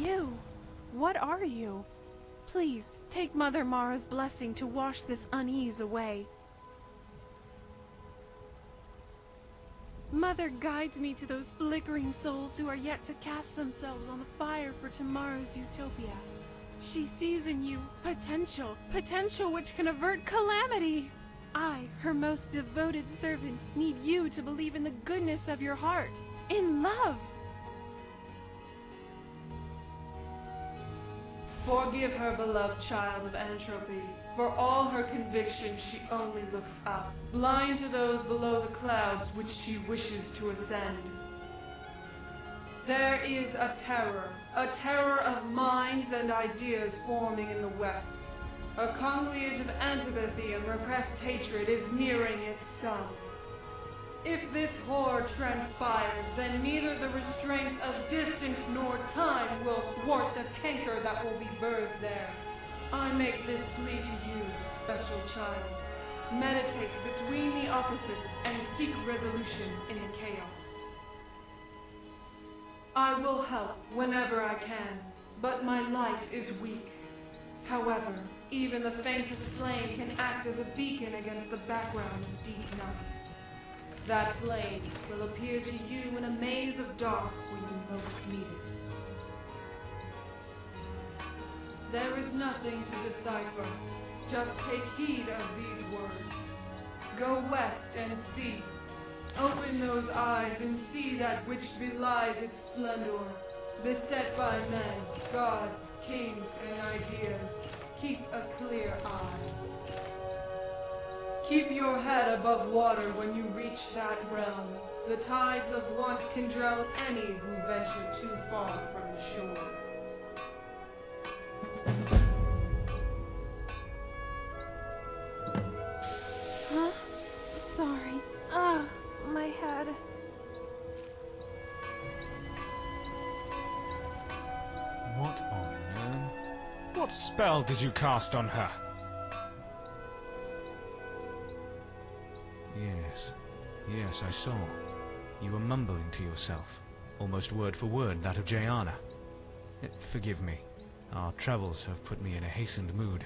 you? What are you? Please, take Mother Mara's blessing to wash this unease away. Mother guides me to those flickering souls who are yet to cast themselves on the fire for tomorrow's utopia. She sees in you potential which can avert calamity. I, her most devoted servant, need you to believe in the goodness of your heart, in love. Forgive her, beloved child of entropy. For all her convictions, she only looks up, blind to those below the clouds which she wishes to ascend. There is a terror of minds and ideas forming in the West. A conclave of antipathy and repressed hatred is nearing its sun. If this horror transpires, then neither the restraints of distance nor time will thwart the canker that will be birthed there. I make this plea to you, special child. Meditate between the opposites and seek resolution in the chaos. I will help whenever I can, but my light is weak. However, even the faintest flame can act as a beacon against the background of deep night. That flame will appear to you in a maze of dark when you most need it. There is nothing to decipher. Just take heed of these words. Go west and see. Open those eyes and see that which belies its splendor. Beset by men, gods, kings, and ideas, keep a clear eye. Keep your head above water when you reach that realm. The tides of want can drown any who venture too far from the shore. Huh? Sorry. Ugh, my head. What on earth? What spell did you cast on her? Yes, I saw. You were mumbling to yourself, almost word for word that of Jayana. Forgive me. Our travels have put me in a hastened mood.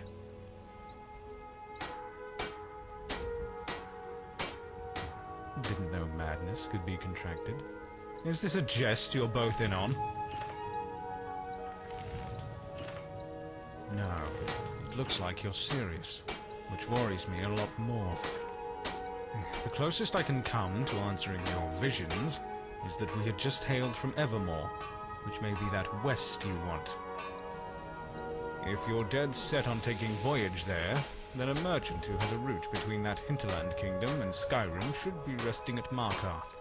Didn't know madness could be contracted. Is this a jest you're both in on? No, it looks like you're serious, which worries me a lot more. The closest I can come to answering your visions is that we had just hailed from Evermore, which may be that west you want. If you're dead set on taking voyage there, then a merchant who has a route between that hinterland kingdom and Skyrim should be resting at Markarth.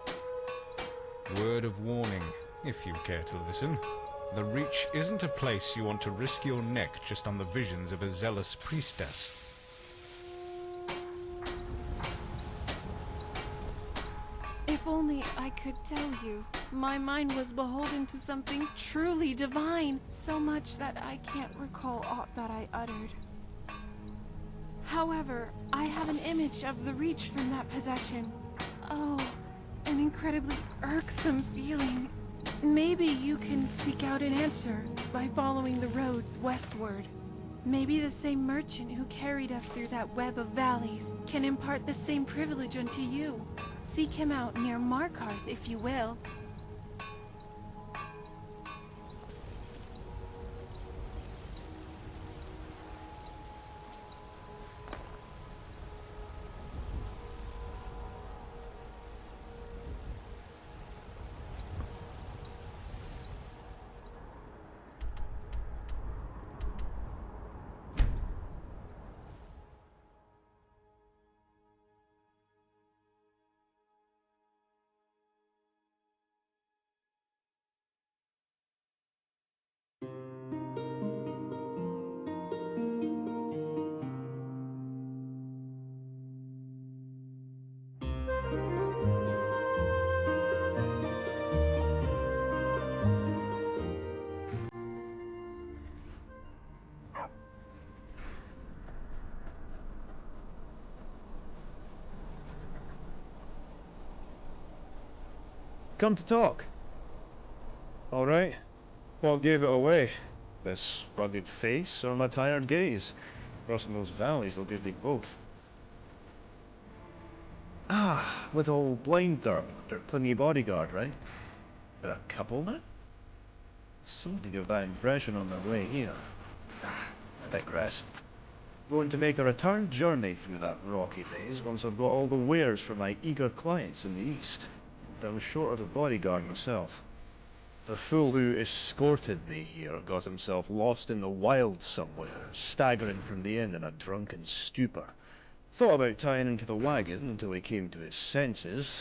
Word of warning, if you care to listen. The Reach isn't a place you want to risk your neck just on the visions of a zealous priestess. If only I could tell you. My mind was beholden to something truly divine, so much that I can't recall aught that I uttered. However, I have an image of the Reach from that possession. Oh, an incredibly irksome feeling. Maybe you can seek out an answer by following the roads westward. Maybe the same merchant who carried us through that web of valleys can impart the same privilege unto you. Seek him out near Markarth, if you will. Come to talk. All right. What gave it away? This rugged face or my tired gaze? Crossing those valleys will give thee both. Ah, little blind girl, her clingy bodyguard, right? They're a couple now? Something of that impression on their way here. Ah, I digress. Going to make a return journey through that rocky maze once I've got all the wares for my eager clients in the east. I was short of a bodyguard myself. The fool who escorted me here got himself lost in the wilds somewhere, staggering from the inn in a drunken stupor. Thought about tying into the wagon until he came to his senses.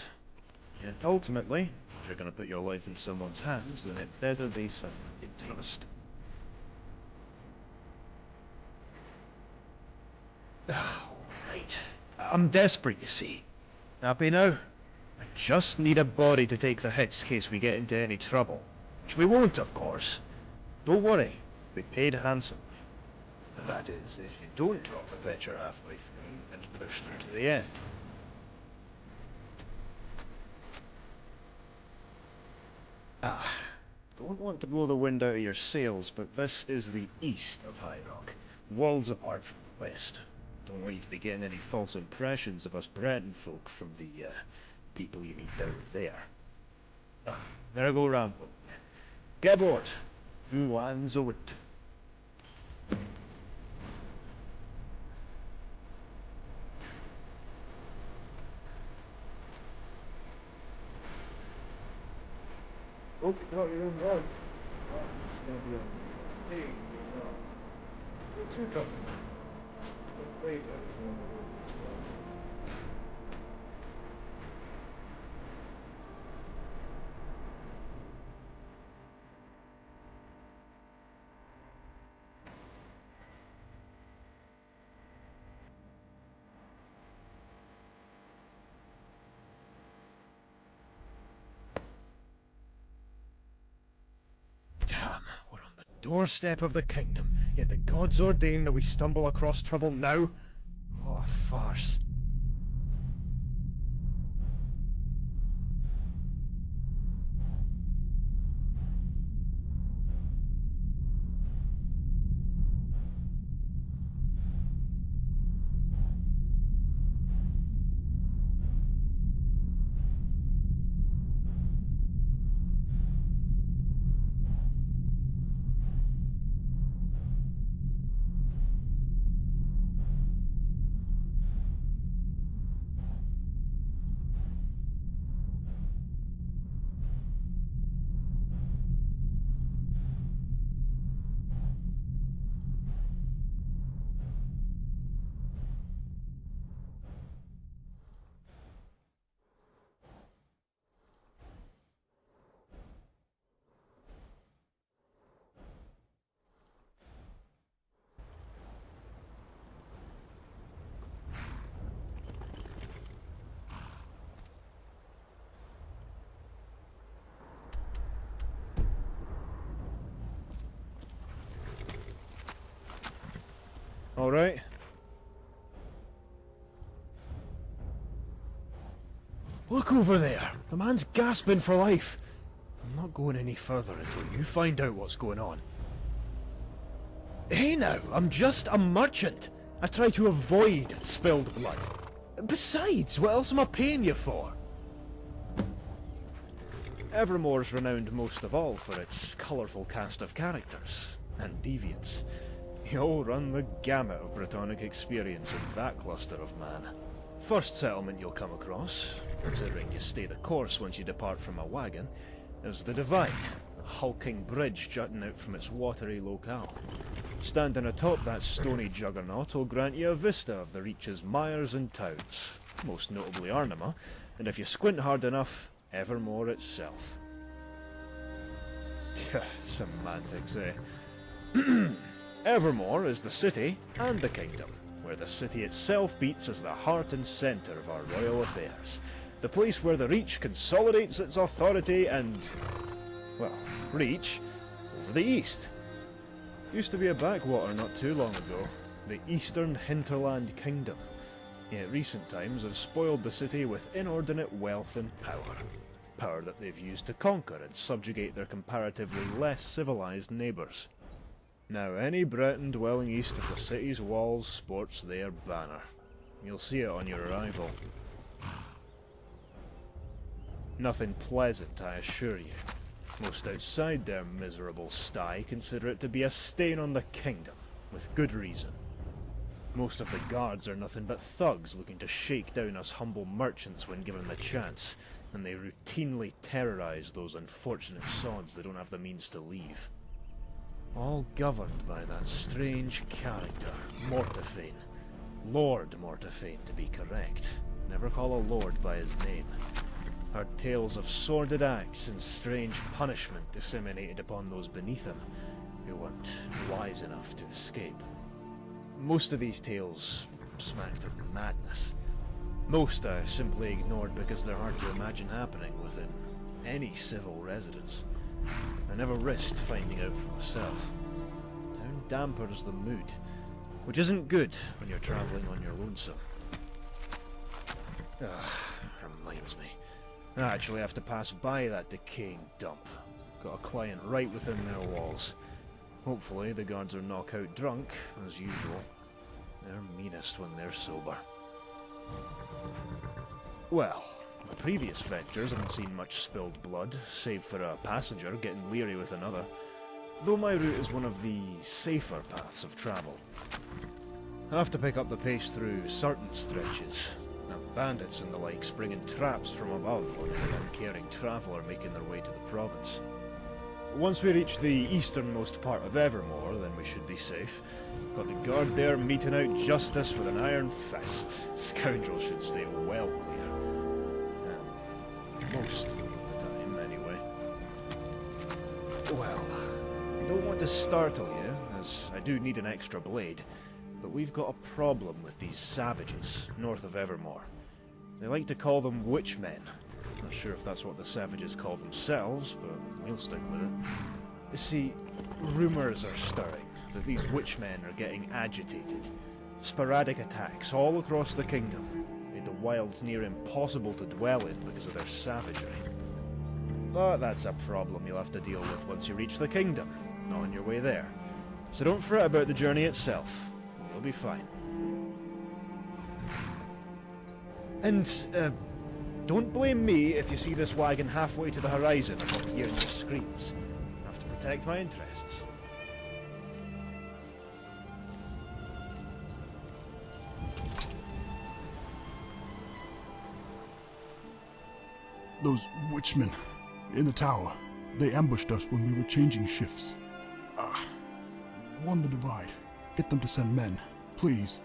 Yet ultimately, if you're going to put your life in someone's hands, then it better be someone you trust. Right. I'm desperate, you see. Happy now? I just need a body to take the hits in case we get into any trouble. Which we won't, of course. Don't worry, we paid handsomely. That is, if you don't drop the fetcher halfway through and push through to the end. Don't want to blow the wind out of your sails, but this is the east of High Rock, worlds apart from the west. Don't want you to be getting any false impressions of us Breton folk from the, people you meet down there. There I go rambling. Get aboard. One's over it. Oh, no, you're in wrong. It's gonna be a hey, no. Two cups. Wait, damn, we're on the doorstep of the kingdom, yet the gods ordain that we stumble across trouble now. What a farce. All right. Look over there. The man's gasping for life. I'm not going any further until you find out what's going on. Hey now, I'm just a merchant. I try to avoid spilled blood. Besides, what else am I paying you for? Evermore's renowned most of all for its colourful cast of characters and deviants. You all run the gamut of Brittonic experience in that cluster of man. First settlement you'll come across, considering you stay the course once you depart from a wagon, is the Divide, a hulking bridge jutting out from its watery locale. Standing atop that stony juggernaut will grant you a vista of the Reach's mires and towns, most notably Arnima, and if you squint hard enough, Evermore itself. Semantics, eh? Evermore is the city and the kingdom, where the city itself beats as the heart and centre of our royal affairs. The place where the Reach consolidates its authority and, well, reach over the east. Used to be a backwater not too long ago, the Eastern Hinterland Kingdom. Yet recent times have spoiled the city with inordinate wealth and power. firepower that they've used to conquer and subjugate their comparatively less civilized neighbours. Now any Breton dwelling east of the city's walls sports their banner. You'll see it on your arrival. Nothing pleasant, I assure you. Most outside their miserable sty consider it to be a stain on the kingdom, with good reason. Most of the guards are nothing but thugs looking to shake down us humble merchants when given the chance, and they routinely terrorise those unfortunate sods that don't have the means to leave. All governed by that strange character, Mortefain. Lord Mortefain, to be correct. Never call a lord by his name. Heard tales of sordid acts and strange punishment disseminated upon those beneath him, who weren't wise enough to escape. Most of these tales smacked of madness. Most I simply ignored because they're hard to imagine happening within any civil residence. I never risked finding out for myself. Town dampers the mood, which isn't good when you're travelling on your lonesome. Reminds me. I actually have to pass by that decaying dump. Got a client right within their walls. Hopefully the guards are knockout drunk, as usual. They're meanest when they're sober. Well, my previous ventures haven't seen much spilled blood, save for a passenger getting leery with another, though my route is one of the safer paths of travel. I have to pick up the pace through certain stretches, have bandits and the like springing traps from above on any uncaring traveller making their way to the province. Once we reach the easternmost part of Evermore, then we should be safe. Got the guard there meting out justice with an iron fist. Scoundrels should stay well clear. Most of the time, anyway. Well, I don't want to startle you, as I do need an extra blade, but we've got a problem with these savages north of Evermore. They like to call them witchmen. Not sure if that's what the savages call themselves, but we'll stick with it. You see, rumours are stirring that these witchmen are getting agitated. Sporadic attacks all across the kingdom made the wilds near impossible to dwell in because of their savagery. But that's a problem you'll have to deal with once you reach the kingdom, not on your way there. So don't fret about the journey itself. You'll be fine. And, don't blame me if you see this wagon halfway to the horizon upon hearing your screams. I have to protect my interests. Those witchmen in the tower, they ambushed us when we were changing shifts. Won the divide. Get them to send men, please.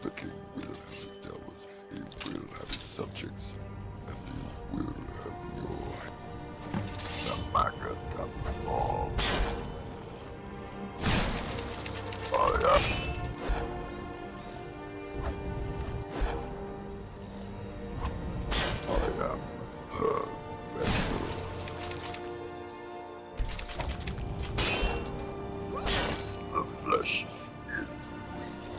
The king will have his towers, he will have his subjects, and he will have your... The Markarth comes along. I am her vessel. The flesh is weak.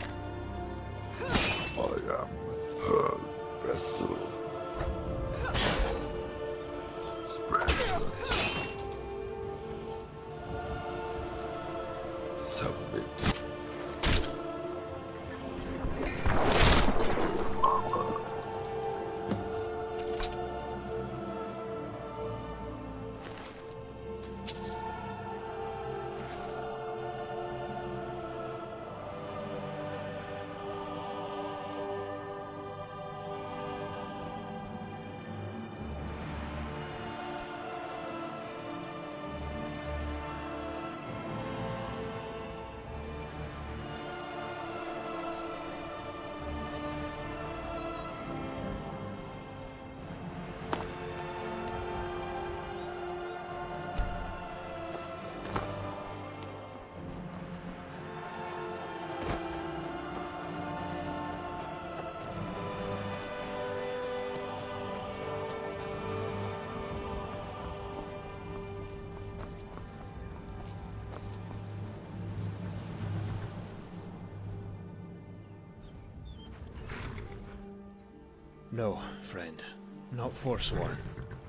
No, friend. Not forsworn.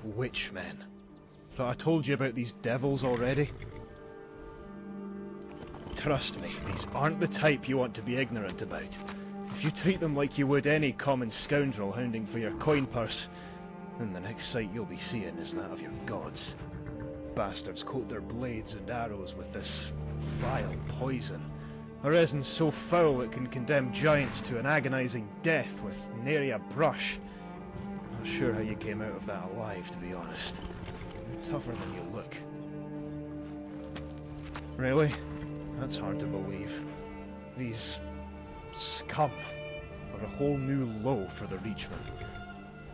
Witchmen. Thought I told you about these devils already? Trust me, these aren't the type you want to be ignorant about. If you treat them like you would any common scoundrel hounding for your coin purse, then the next sight you'll be seeing is that of your gods. Bastards coat their blades and arrows with this vile poison. A resin so foul it can condemn giants to an agonizing death with nary a brush. Not sure how you came out of that alive, to be honest. You're tougher than you look. Really? That's hard to believe. These scum are a whole new low for the Reachmen.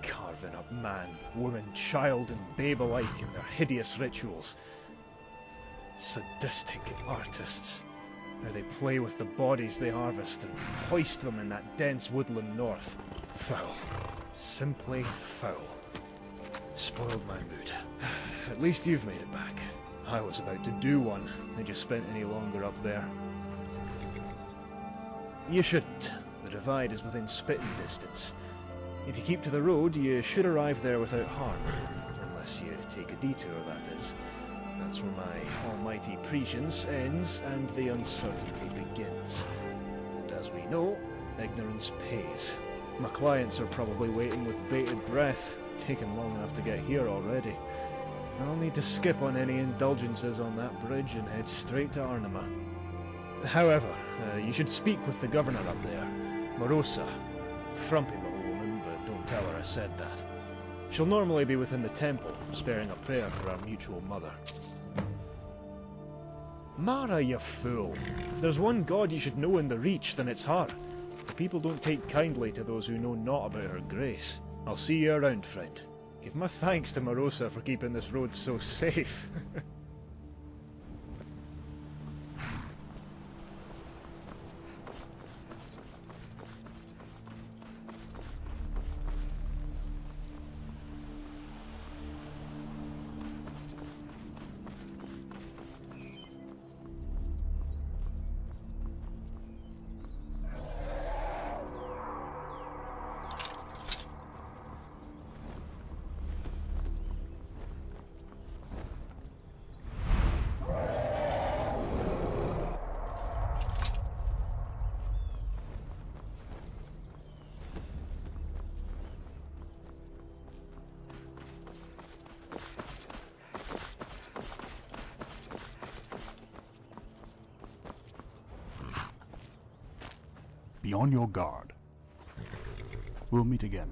Carving up man, woman, child and babe alike in their hideous rituals. Sadistic artists. How they play with the bodies they harvest and hoist them in that dense woodland north. Foul. Simply foul. Spoiled my mood. At least you've made it back. I was about to do one. Had you spent any longer up there? You shouldn't. The divide is within spitting distance. If you keep to the road, you should arrive there without harm. Unless you take a detour, that is. That's where my almighty prescience ends and the uncertainty begins. And as we know, ignorance pays. My clients are probably waiting with bated breath, taken long enough to get here already. I'll need to skip on any indulgences on that bridge and head straight to Arnima. However, you should speak with the governor up there, Morosa. Frumpy little woman, but don't tell her I said that. She'll normally be within the temple, sparing a prayer for our mutual mother. Mara, you fool! If there's one god you should know in the Reach, then it's her. The people don't take kindly to those who know not about her grace. I'll see you around, friend. Give my thanks to Morosa for keeping this road so safe. Be on your guard. We'll meet again.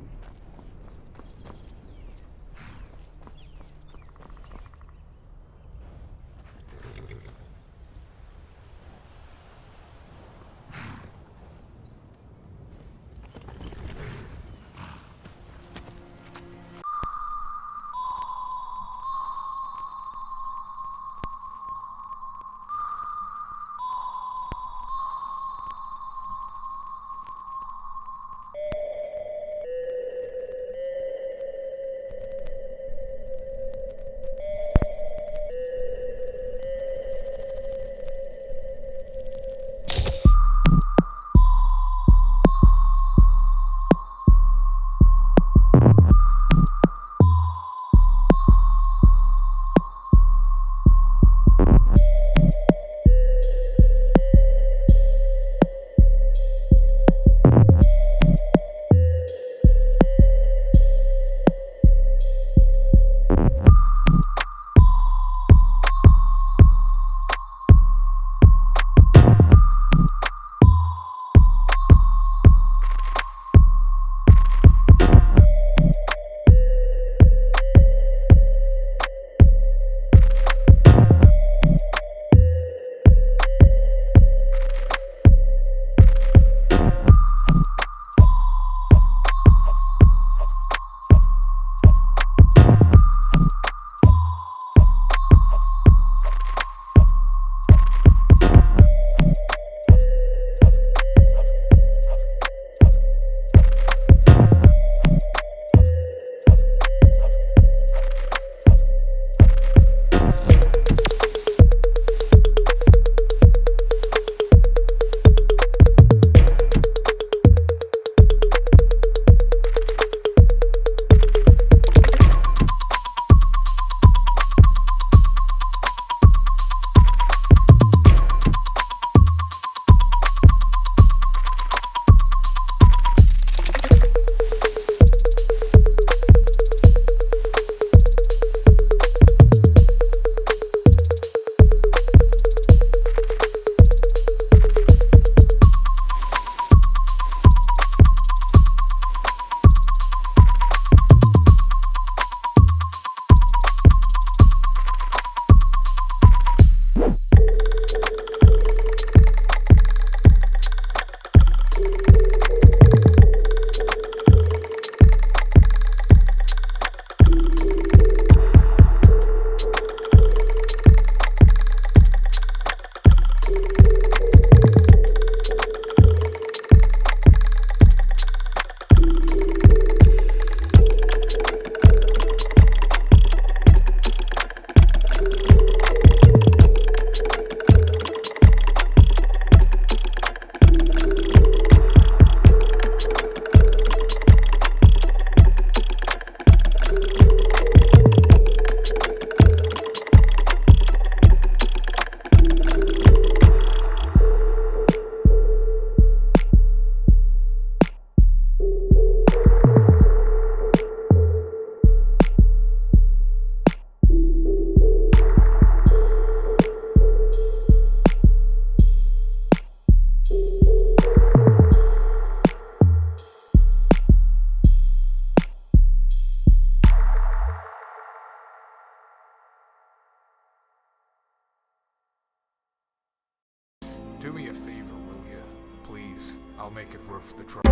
I'll make it worth the trouble.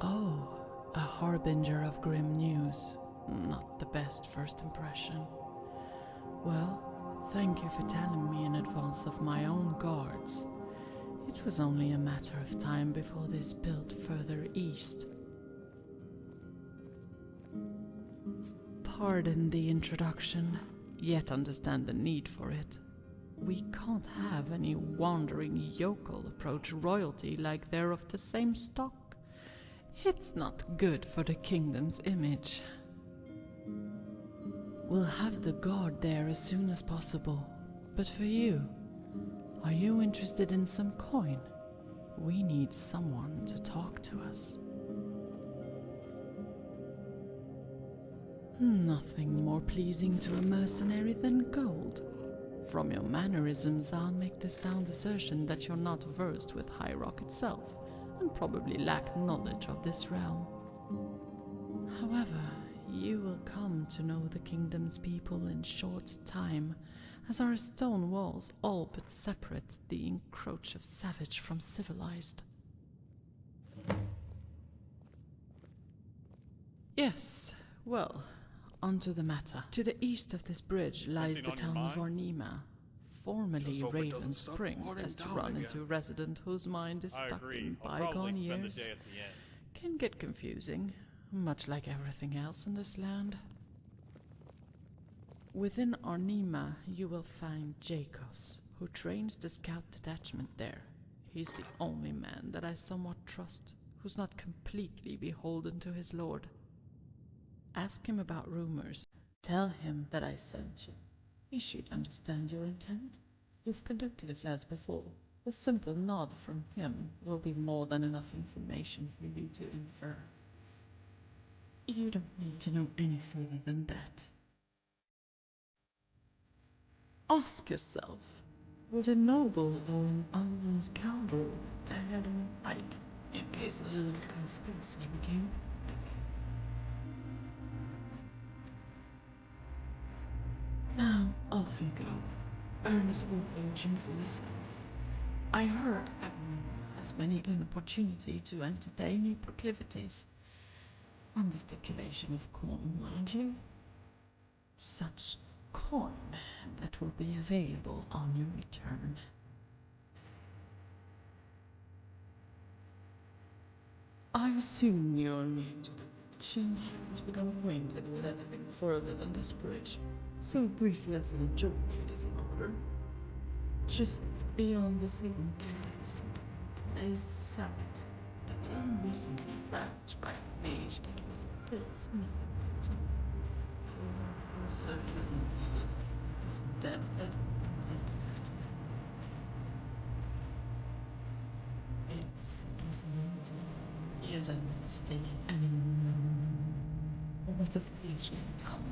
Oh, a harbinger of grim news. Not the best first impression. Well, thank you for telling me in advance of my own guards. It was only a matter of time before they spilled further east. Pardon the introduction, yet understand the need for it. We can't have any wandering yokel approach royalty like they're of the same stock. It's not good for the kingdom's image. We'll have the guard there as soon as possible. But for you, are you interested in some coin? We need someone to talk to us. Nothing more pleasing to a mercenary than gold. From your mannerisms, I'll make the sound assertion that you're not versed with High Rock itself, and probably lack knowledge of this realm. However, you will come to know the kingdom's people in short time, as our stone walls all but separate the encroach of savage from civilized. Yes, well, onto the matter. To the east of this bridge lies the town of Ornima, formerly Raven Spring, as to run into a resident whose mind is stuck in bygone years. Can get confusing, much like everything else in this land. Within Ornima, you will find Jakos, who trains the scout detachment there. He's the only man that I somewhat trust, who's not completely beholden to his lord. Ask him about rumors. Tell him that I sent you. He should understand your intent. You've conducted affairs before. A simple nod from him will be more than enough information for you to infer. You don't need to know any further than that. Ask yourself, would a noble or an unknown scoundrel dare to fight in case a little conspiracy became? Now, off you go. earnest ancient reason. I heard everyone has many an opportunity to entertain your proclivities. On the stipulation of coin, mind you. Such coin that will be available on your return. I assume you're new to the change to become acquainted with anything further than this bridge. So briefly as an introduction is in order. Just beyond the ceiling place, a sowed, but recently ravaged by a mage that was significant. The surgeons was dead at it's yet a mistake what a foolish town.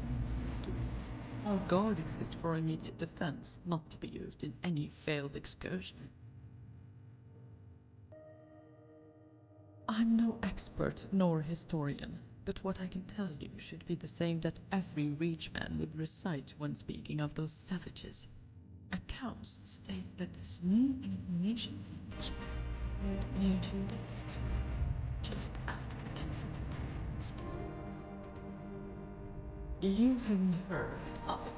Our guard exists for immediate defense, not to be used in any failed excursion. I'm no expert nor historian, but what I can tell you should be the same that every reachman would recite when speaking of those savages. Accounts state that this new information near to it just after the incident. You haven't heard of it.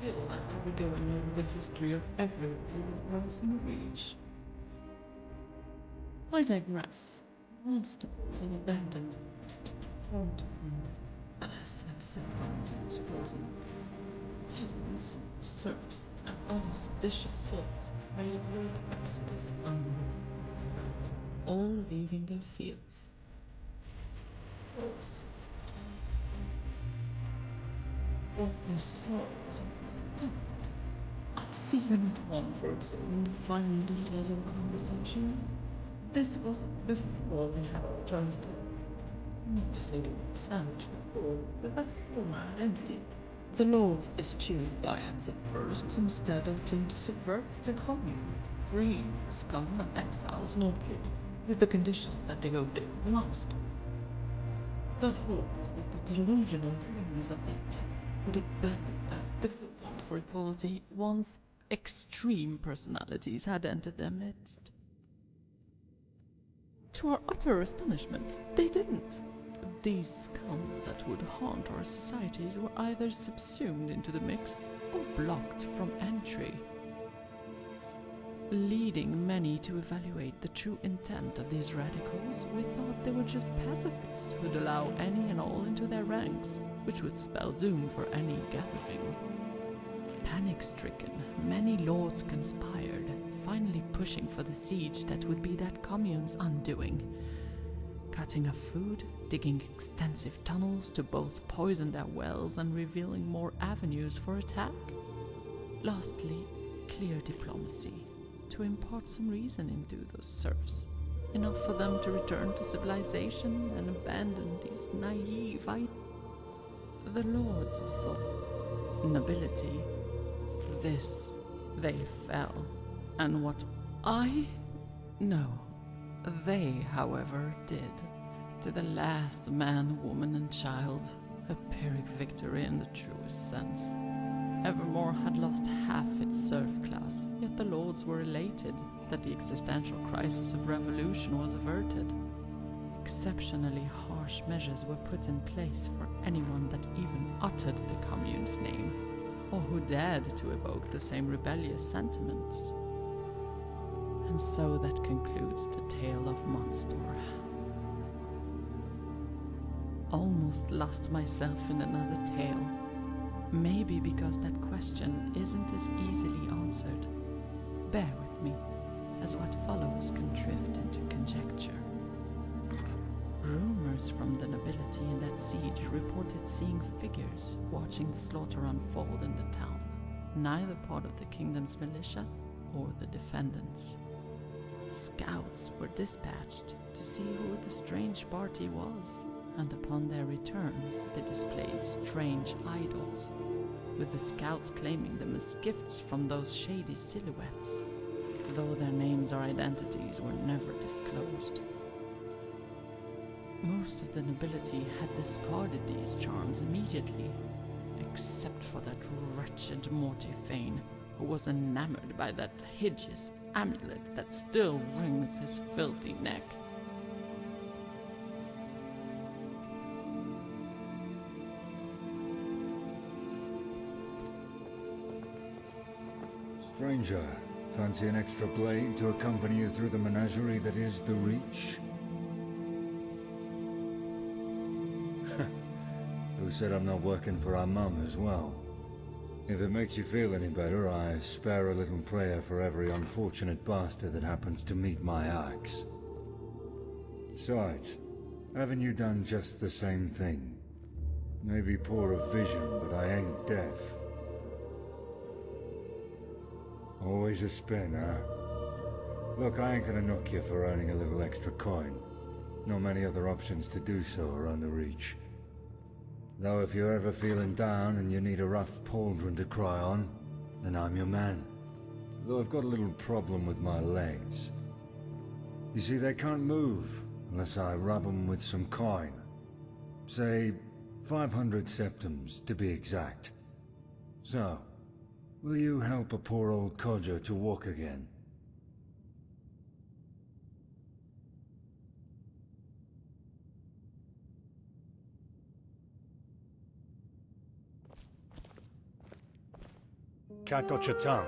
I feel like I'll be going over the history of everyone who was in reach. I digress. Monsters and abandoned. Assets and mountains frozen. Peasants, serfs, and other seditious souls made a great exodus onward, all leaving their fields. Horse. What you saw was extensive. I see you're not one for observing fine details of conversation. This was before we had returned to, not to say the savage before, but that former identity. The Lord's eschewed alliance at first, instead opting to subvert the commune, freeing scum and exiles northward, with the condition that they go there last. The hope was that the delusional dreams of that time would abandon that difficult for equality once extreme personalities had entered their midst. To our utter astonishment, they didn't. These scum that would haunt our societies were either subsumed into the mix or blocked from entry, leading many to evaluate the true intent of these radicals. We thought they were just pacifists who'd allow any and all into their ranks, which would spell doom for any gathering. Panic-stricken, many lords conspired, finally pushing for the siege that would be that commune's undoing. Cutting off food, digging extensive tunnels to both poison their wells and revealing more avenues for attack. Lastly, clear diplomacy, to impart some reason into those serfs, enough for them to return to civilization and abandon these naive The lords saw nobility. This they fell, and what they, however, did, to the last man, woman, and child, a Pyrrhic victory in the truest sense. Evermore had lost half its serf class, yet the lords were elated that the existential crisis of revolution was averted. Exceptionally harsh measures were put in place for anyone that even uttered the commune's name, or who dared to evoke the same rebellious sentiments. And so that concludes the tale of Monster. Almost lost myself in another tale. Maybe because that question isn't as easily answered. Bear with me, as what follows can drift into conjecture. Rumors from the nobility in that siege reported seeing figures watching the slaughter unfold in the town, neither part of the kingdom's militia or the defendants. Scouts were dispatched to see who the strange party was, and upon their return they displayed strange idols, with the scouts claiming them as gifts from those shady silhouettes, though their names or identities were never disclosed. Most of the nobility had discarded these charms immediately, except for that wretched Mortifane, who was enamored by that hideous amulet that still wrings his filthy neck. Stranger, fancy an extra blade to accompany you through the menagerie that is the Reach? Who said I'm not working for our mum as well? If it makes you feel any better, I spare a little prayer for every unfortunate bastard that happens to meet my axe. Besides, haven't you done just the same thing? Maybe poor of vision, but I ain't deaf. Always a spin, huh? Look, I ain't gonna knock you for earning a little extra coin. Not many other options to do so around the Reach. Though if you're ever feeling down and you need a rough pauldron to cry on, then I'm your man. Though I've got a little problem with my legs. You see, they can't move unless I rub them with some coin. Say, 500 septums to be exact. So, will you help a poor old codger to walk again? Cat got your tongue.